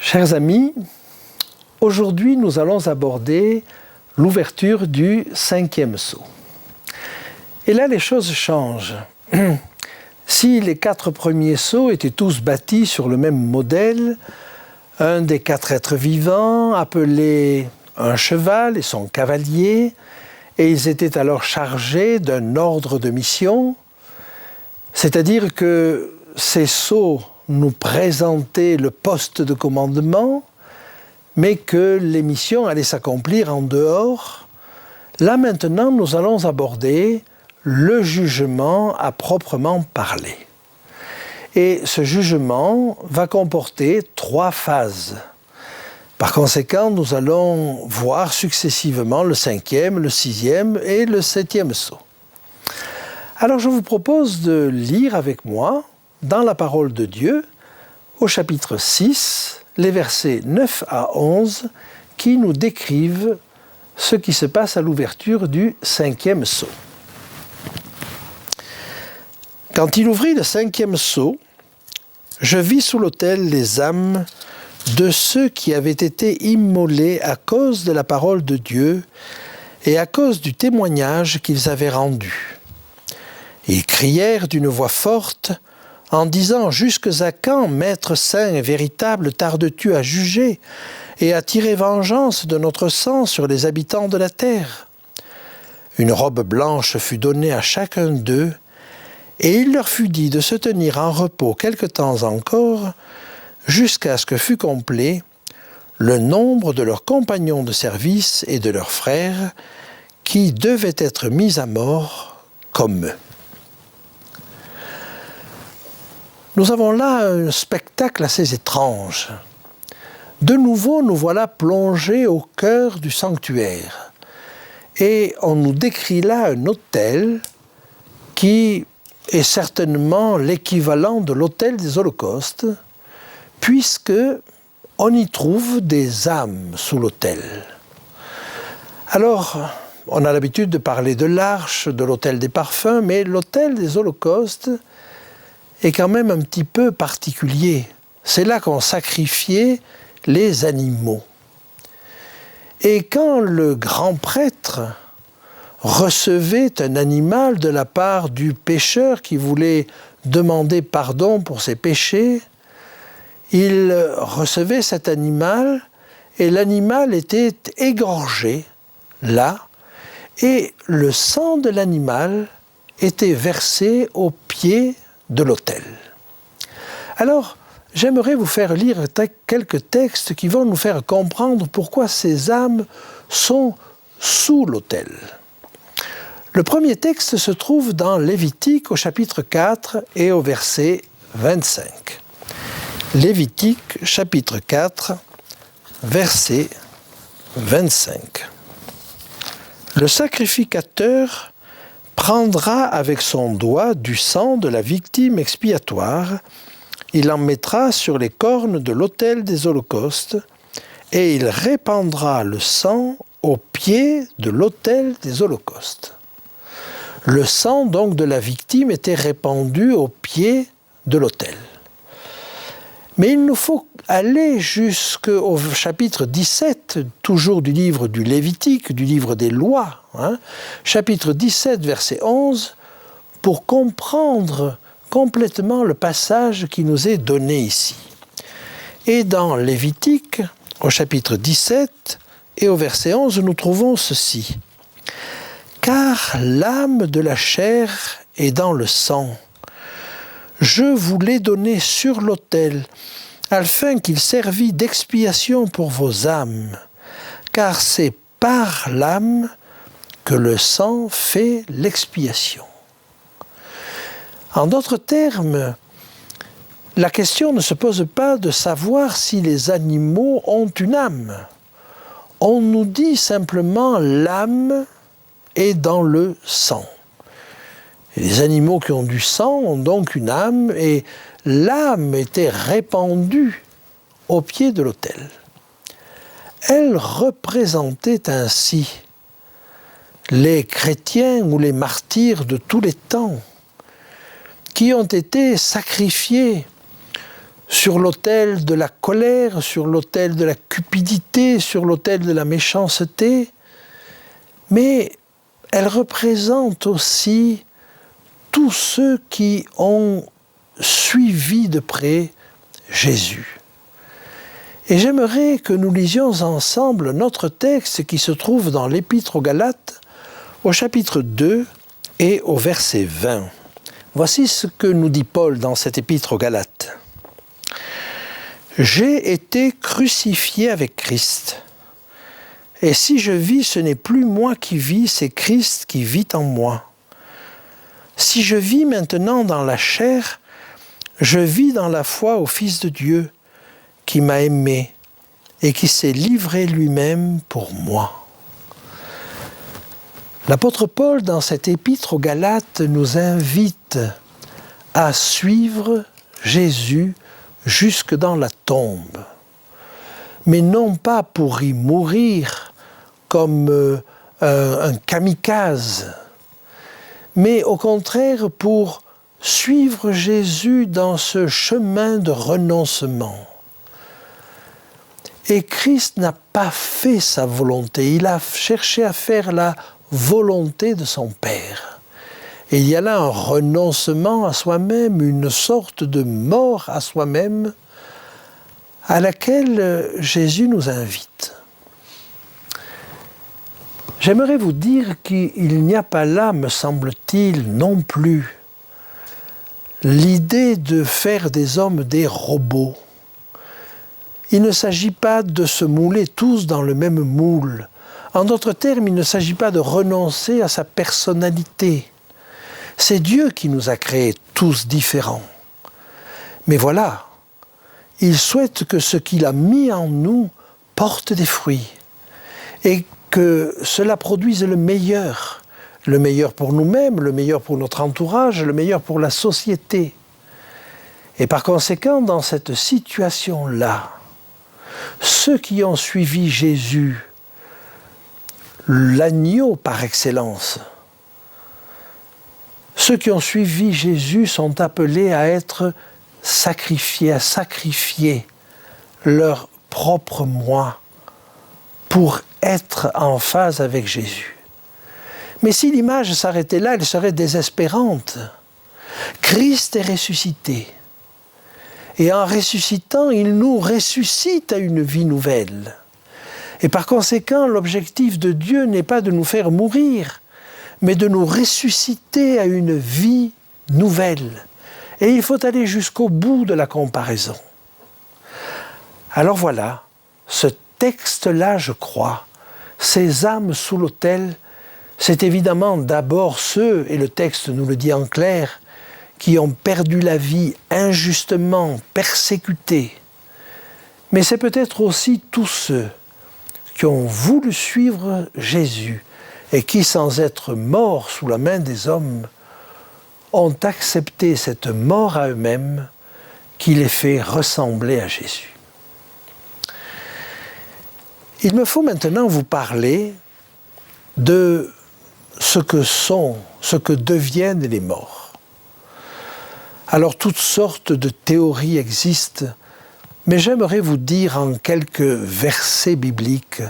Chers amis, aujourd'hui nous allons aborder l'ouverture du 5e sceau. Et là les choses changent. Si les 4 premiers sceaux étaient tous bâtis sur le même modèle, un des 4 êtres vivants appelé un cheval et son cavalier, et ils étaient alors chargés d'un ordre de mission, c'est-à-dire que ces sceaux nous présentaient le poste de commandement, mais que les missions allaient s'accomplir en dehors. Là maintenant, nous allons aborder le jugement à proprement parler. Et ce jugement va comporter 3 phases. Par conséquent, nous allons voir successivement le 5e, le 6e et le 7e sceau. Alors je vous propose de lire avec moi, dans la parole de Dieu, au chapitre 6, les versets 9 à 11, qui nous décrivent ce qui se passe à l'ouverture du 5e sceau. Quand il ouvrit le 5e sceau, je vis sous l'autel les âmes de ceux qui avaient été immolés à cause de la parole de Dieu et à cause du témoignage qu'ils avaient rendu. Ils crièrent d'une voix forte en disant « Jusque à quand, Maître saint et véritable, tardes-tu à juger et à tirer vengeance de notre sang sur les habitants de la terre ?» Une robe blanche fut donnée à chacun d'eux, et il leur fut dit de se tenir en repos quelque temps encore, jusqu'à ce que fût complet le nombre de leurs compagnons de service et de leurs frères, qui devaient être mis à mort comme eux. Nous avons là un spectacle assez étrange. De nouveau, nous voilà plongés au cœur du sanctuaire. Et on nous décrit là un autel qui est certainement l'équivalent de l'autel des holocaustes, puisque on y trouve des âmes sous l'autel. Alors, on a l'habitude de parler de l'arche, de l'autel des parfums, mais l'autel des holocaustes est quand même un petit peu particulier. C'est là qu'on sacrifiait les animaux. Et quand le grand prêtre recevait un animal de la part du pécheur qui voulait demander pardon pour ses péchés, il recevait cet animal et l'animal était égorgé là et le sang de l'animal était versé au pied de l'autel. Alors, j'aimerais vous faire lire quelques textes qui vont nous faire comprendre pourquoi ces âmes sont sous l'autel. Le premier texte se trouve dans Lévitique au chapitre 4 et au verset 25. Lévitique chapitre 4, verset 25. Le sacrificateur prendra avec son doigt du sang de la victime expiatoire, il en mettra sur les cornes de l'autel des holocaustes et il répandra le sang au pied de l'autel des holocaustes. Le sang donc de la victime était répandu au pied de l'autel. Mais il nous faut aller jusqu'au chapitre 17, toujours du livre du Lévitique, du livre des lois, chapitre 17, verset 11, pour comprendre complètement le passage qui nous est donné ici. Et dans Lévitique, au chapitre 17 et au verset 11, nous trouvons ceci. « Car l'âme de la chair est dans le sang. Je vous l'ai donné sur l'autel, afin qu'il servît d'expiation pour vos âmes, car c'est par l'âme que le sang fait l'expiation. » En d'autres termes, la question ne se pose pas de savoir si les animaux ont une âme. On nous dit simplement l'âme est dans le sang. Et les animaux qui ont du sang ont donc une âme et l'âme était répandue au pied de l'autel. Elle représentait ainsi les chrétiens ou les martyrs de tous les temps qui ont été sacrifiés sur l'autel de la colère, sur l'autel de la cupidité, sur l'autel de la méchanceté, mais elle représente aussi tous ceux qui ont suivi de près Jésus. Et j'aimerais que nous lisions ensemble notre texte qui se trouve dans l'Épître aux Galates, au chapitre 2 et au verset 20. Voici ce que nous dit Paul dans cette Épître aux Galates. « J'ai été crucifié avec Christ. Et si je vis, ce n'est plus moi qui vis, c'est Christ qui vit en moi. Si je vis maintenant dans la chair, je vis dans la foi au Fils de Dieu, qui m'a aimé et qui s'est livré lui-même pour moi. » L'apôtre Paul, dans cette épître aux Galates, nous invite à suivre Jésus jusque dans la tombe, mais non pas pour y mourir comme un kamikaze, mais au contraire pour suivre Jésus dans ce chemin de renoncement. Et Christ n'a pas fait sa volonté, il a cherché à faire la volonté de son Père. Et il y a là un renoncement à soi-même, une sorte de mort à soi-même à laquelle Jésus nous invite. J'aimerais vous dire qu'il n'y a pas là, me semble-t-il, non plus, l'idée de faire des hommes des robots. Il ne s'agit pas de se mouler tous dans le même moule. En d'autres termes, il ne s'agit pas de renoncer à sa personnalité. C'est Dieu qui nous a créés tous différents. Mais voilà, il souhaite que ce qu'il a mis en nous porte des fruits et que cela produise le meilleur pour nous-mêmes, le meilleur pour notre entourage, le meilleur pour la société. Et par conséquent, dans cette situation-là, ceux qui ont suivi Jésus, l'agneau par excellence, ceux qui ont suivi Jésus sont appelés à être sacrifiés, à sacrifier leur propre moi pour être en phase avec Jésus. Mais si l'image s'arrêtait là, elle serait désespérante. Christ est ressuscité. Et en ressuscitant, il nous ressuscite à une vie nouvelle. Et par conséquent, l'objectif de Dieu n'est pas de nous faire mourir, mais de nous ressusciter à une vie nouvelle. Et il faut aller jusqu'au bout de la comparaison. Alors voilà, ce texte-là, je crois, ces âmes sous l'autel, c'est évidemment d'abord ceux, et le texte nous le dit en clair, qui ont perdu la vie injustement, persécutés. Mais c'est peut-être aussi tous ceux qui ont voulu suivre Jésus et qui, sans être morts sous la main des hommes, ont accepté cette mort à eux-mêmes qui les fait ressembler à Jésus. Il me faut maintenant vous parler de ce que deviennent les morts. Alors, toutes sortes de théories existent, mais j'aimerais vous dire en quelques versets bibliques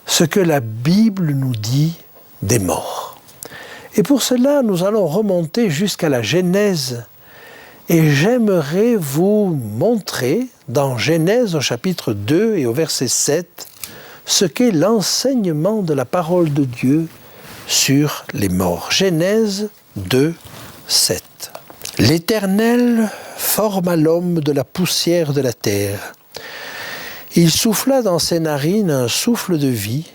ce que la Bible nous dit des morts. Et pour cela, nous allons remonter jusqu'à la Genèse. Et j'aimerais vous montrer, dans Genèse au chapitre 2 et au verset 7, ce qu'est l'enseignement de la parole de Dieu sur les morts. Genèse 2, 7. L'Éternel forma l'homme de la poussière de la terre. Il souffla dans ses narines un souffle de vie,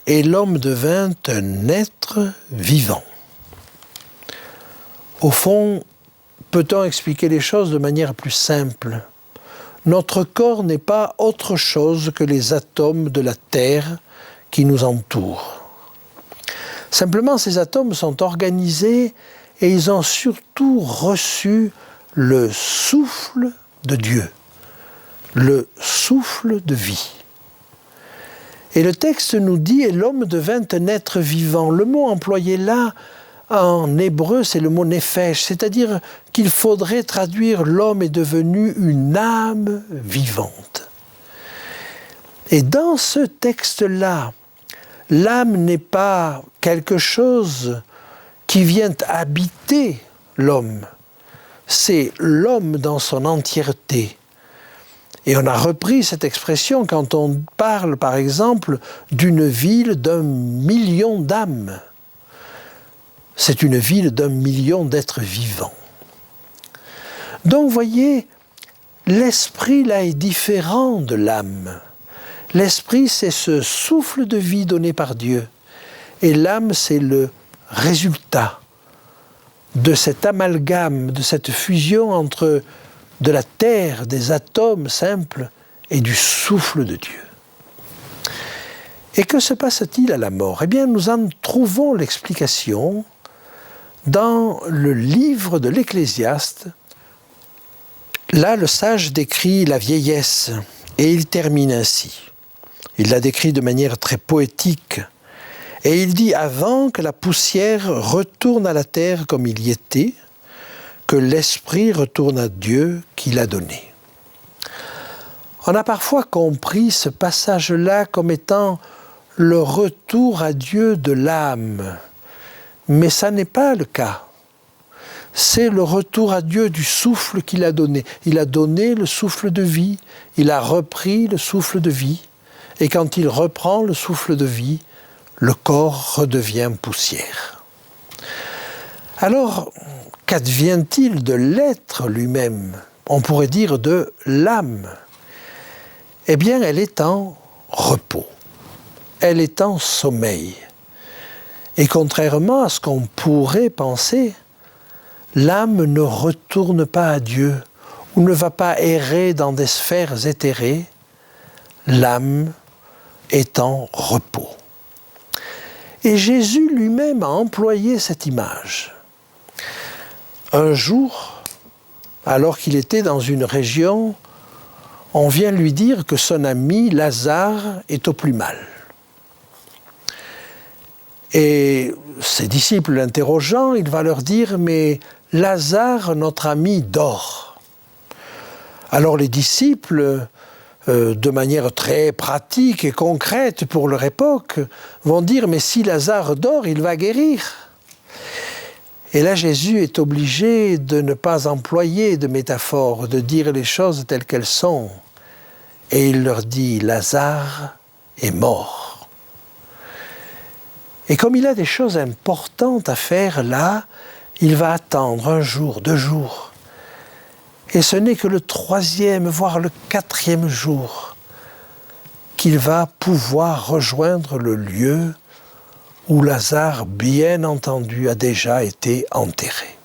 et l'homme devint un être vivant. Au fond, peut-on expliquer les choses de manière plus simple ? Notre corps n'est pas autre chose que les atomes de la terre qui nous entourent. Simplement, ces atomes sont organisés et ils ont surtout reçu le souffle de Dieu, le souffle de vie. Et le texte nous dit « et l'homme devint un être vivant ». Le mot employé là en hébreu, c'est le mot nefesh, c'est-à-dire qu'il faudrait traduire l'homme est devenu une âme vivante. Et dans ce texte-là, l'âme n'est pas quelque chose qui vient habiter l'homme, c'est l'homme dans son entièreté. Et on a repris cette expression quand on parle, par exemple, d'une ville d'1 million d'âmes. C'est une ville d'1 million d'êtres vivants. Donc, vous voyez, l'esprit, là, est différent de l'âme. L'esprit, c'est ce souffle de vie donné par Dieu. Et l'âme, c'est le résultat de cet amalgame, de cette fusion entre de la terre, des atomes simples et du souffle de Dieu. Et que se passe-t-il à la mort? Eh bien, nous en trouvons l'explication dans le livre de l'Ecclésiaste. Là, le sage décrit la vieillesse et il termine ainsi. Il la décrit de manière très poétique. Et il dit « Avant que la poussière retourne à la terre comme il y était, que l'esprit retourne à Dieu qui l'a donné. » On a parfois compris ce passage-là comme étant le retour à Dieu de l'âme. Mais ça n'est pas le cas. C'est le retour à Dieu du souffle qu'il a donné. Il a donné le souffle de vie, il a repris le souffle de vie, et quand il reprend le souffle de vie, le corps redevient poussière. Alors, qu'advient-il de l'être lui-même? On pourrait dire de l'âme. Eh bien, elle est en repos. Elle est en sommeil. Et contrairement à ce qu'on pourrait penser, l'âme ne retourne pas à Dieu ou ne va pas errer dans des sphères éthérées. L'âme est en repos. Et Jésus lui-même a employé cette image. Un jour, alors qu'il était dans une région, on vient lui dire que son ami Lazare est au plus mal. Et ses disciples l'interrogeant, il va leur dire « Mais Lazare, notre ami, dort. » Alors les disciples, de manière très pratique et concrète pour leur époque, vont dire « Mais si Lazare dort, il va guérir. » Et là, Jésus est obligé de ne pas employer de métaphore, de dire les choses telles qu'elles sont. Et il leur dit « Lazare est mort. » Et comme il a des choses importantes à faire là, il va attendre 1 jour, 2 jours. Et ce n'est que le 3e, voire le 4e jour, qu'il va pouvoir rejoindre le lieu où Lazare, bien entendu, a déjà été enterré.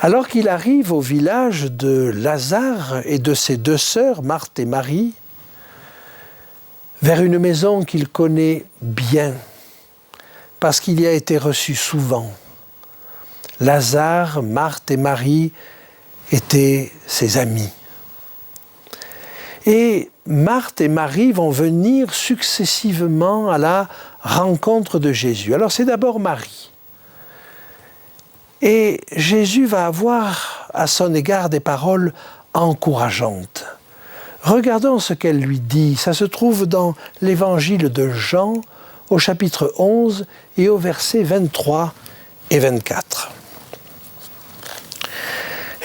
Alors qu'il arrive au village de Lazare et de ses 2 sœurs, Marthe et Marie, vers une maison qu'il connaît bien, parce qu'il y a été reçu souvent. Lazare, Marthe et Marie étaient ses amis. Et Marthe et Marie vont venir successivement à la rencontre de Jésus. Alors c'est d'abord Marie. Et Jésus va avoir à son égard des paroles encourageantes. Regardons ce qu'elle lui dit. Ça se trouve dans l'évangile de Jean, au chapitre 11 et au verset 23 et 24.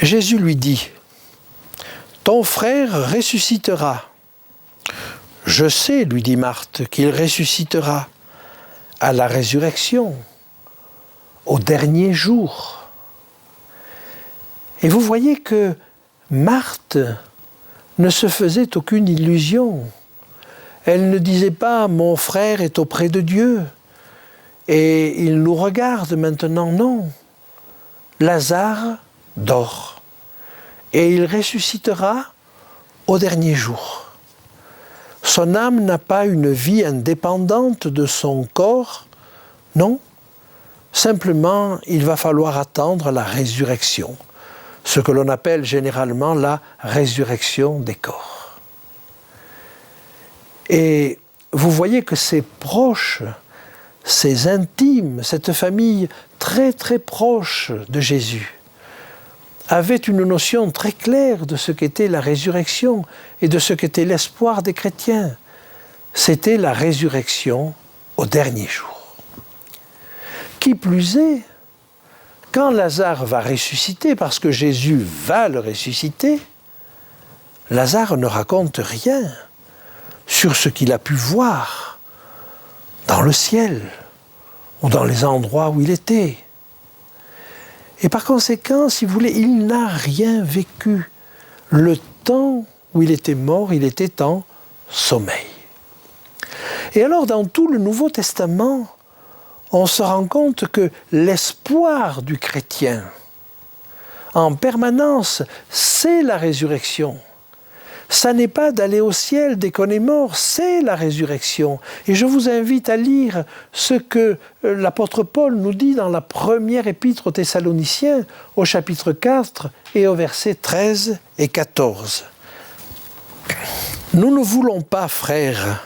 Jésus lui dit, « Ton frère ressuscitera. » « Je sais, lui dit Marthe, qu'il ressuscitera à la résurrection, au dernier jour. » Et vous voyez que Marthe ne se faisait aucune illusion. Elle ne disait pas « mon frère est auprès de Dieu et il nous regarde maintenant ». Non, Lazare dort et il ressuscitera au dernier jour. Son âme n'a pas une vie indépendante de son corps, non. Simplement, il va falloir attendre la résurrection, ce que l'on appelle généralement la résurrection des corps. Et vous voyez que ses proches ces intimes, cette famille très très proche de Jésus, avaient une notion très claire de ce qu'était la résurrection et de ce qu'était l'espoir des chrétiens. C'était la résurrection au dernier jour. Qui plus est, quand Lazare va ressusciter, parce que Jésus va le ressusciter, Lazare ne raconte rien sur ce qu'il a pu voir dans le ciel ou dans les endroits où il était. Et par conséquent, si vous voulez, il n'a rien vécu. Le temps où il était mort, il était en sommeil. Et alors, dans tout le Nouveau Testament, on se rend compte que l'espoir du chrétien, en permanence, c'est la résurrection. Ça n'est pas d'aller au ciel dès qu'on est mort, c'est la résurrection. Et je vous invite à lire ce que l'apôtre Paul nous dit dans la première épître aux Thessaloniciens, au chapitre 4 et au versets 13 et 14. Nous ne voulons pas, frères,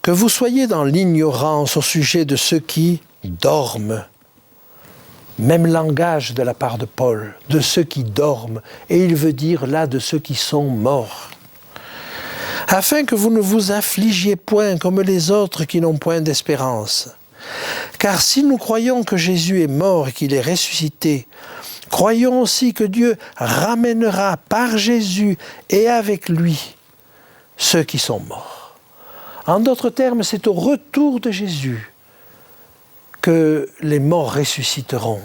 que vous soyez dans l'ignorance au sujet de ceux qui dorment. Même langage de la part de Paul, de ceux qui dorment, et il veut dire là de ceux qui sont morts. Afin que vous ne vous affligiez point comme les autres qui n'ont point d'espérance. Car si nous croyons que Jésus est mort et qu'il est ressuscité, croyons aussi que Dieu ramènera par Jésus et avec lui ceux qui sont morts. En d'autres termes, c'est au retour de Jésus que les morts ressusciteront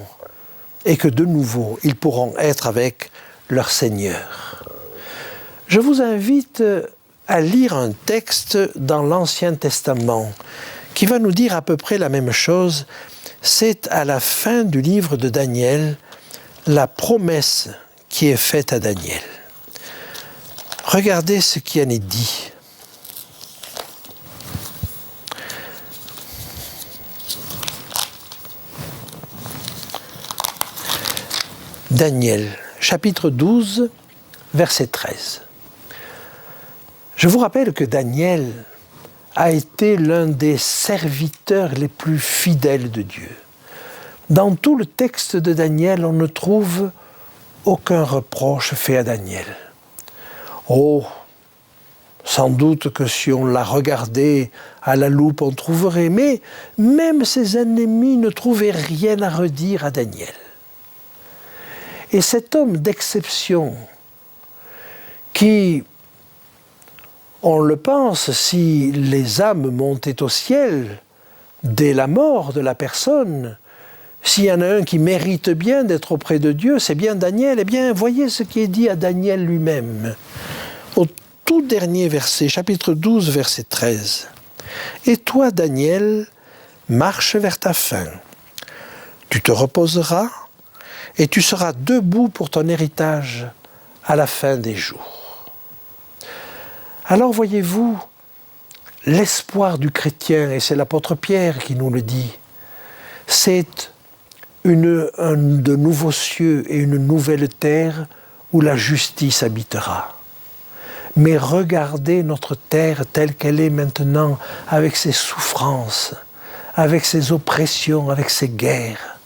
et que de nouveau, ils pourront être avec leur Seigneur. Je vous invite à lire un texte dans l'Ancien Testament qui va nous dire à peu près la même chose. C'est à la fin du livre de Daniel, la promesse qui est faite à Daniel. Regardez ce qui en est dit. Daniel, chapitre 12, verset 13. Je vous rappelle que Daniel a été l'un des serviteurs les plus fidèles de Dieu. Dans tout le texte de Daniel, on ne trouve aucun reproche fait à Daniel. Oh, sans doute que si on l'a regardé à la loupe, on trouverait, mais même ses ennemis ne trouvaient rien à redire à Daniel. Et cet homme d'exception, qui, on le pense, si les âmes montaient au ciel dès la mort de la personne, s'il y en a un qui mérite bien d'être auprès de Dieu, c'est bien Daniel. Eh bien, voyez ce qui est dit à Daniel lui-même. Au tout dernier verset, chapitre 12, verset 13. « Et toi, Daniel, marche vers ta fin. Tu te reposeras et tu seras debout pour ton héritage à la fin des jours. » Alors voyez-vous, l'espoir du chrétien, et c'est l'apôtre Pierre qui nous le dit, c'est de nouveaux cieux et une nouvelle terre où la justice habitera. Mais regardez notre terre telle qu'elle est maintenant, avec ses souffrances, avec ses oppressions, avec ses guerres.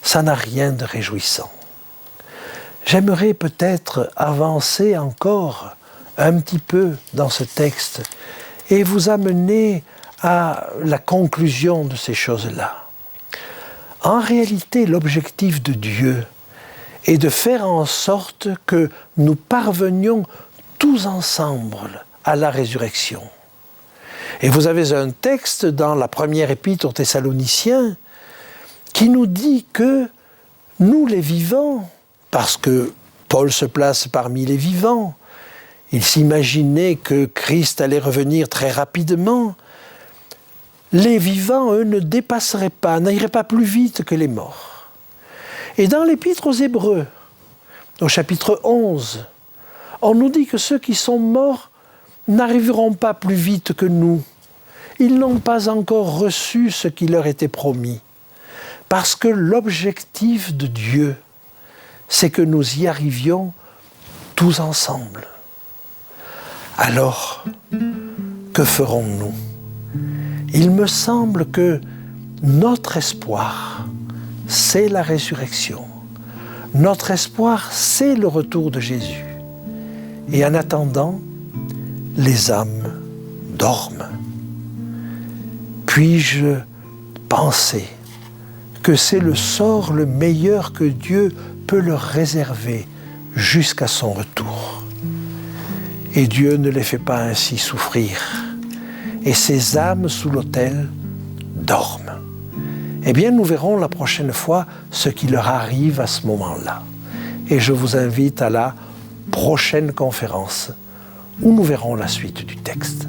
Ça n'a rien de réjouissant. J'aimerais peut-être avancer encore un petit peu dans ce texte et vous amener à la conclusion de ces choses-là. En réalité, l'objectif de Dieu est de faire en sorte que nous parvenions tous ensemble à la résurrection. Et vous avez un texte dans la première épître aux Thessaloniciens qui nous dit que nous les vivants, parce que Paul se place parmi les vivants, il s'imaginait que Christ allait revenir très rapidement, les vivants, eux, ne dépasseraient pas, n'iraient pas plus vite que les morts. Et dans l'épître aux Hébreux, au chapitre 11, on nous dit que ceux qui sont morts n'arriveront pas plus vite que nous. Ils n'ont pas encore reçu ce qui leur était promis. Parce que l'objectif de Dieu, c'est que nous y arrivions tous ensemble. Alors, que ferons-nous ? Il me semble que Notre espoir, c'est la résurrection. Notre espoir, c'est le retour de Jésus. Et en attendant, les âmes dorment. Puis-je penser que c'est le sort le meilleur que Dieu peut leur réserver jusqu'à son retour. Et Dieu ne les fait pas ainsi souffrir. Et ces âmes sous l'autel dorment. Eh bien, nous verrons la prochaine fois ce qui leur arrive à ce moment-là. Et je vous invite à la prochaine conférence où nous verrons la suite du texte.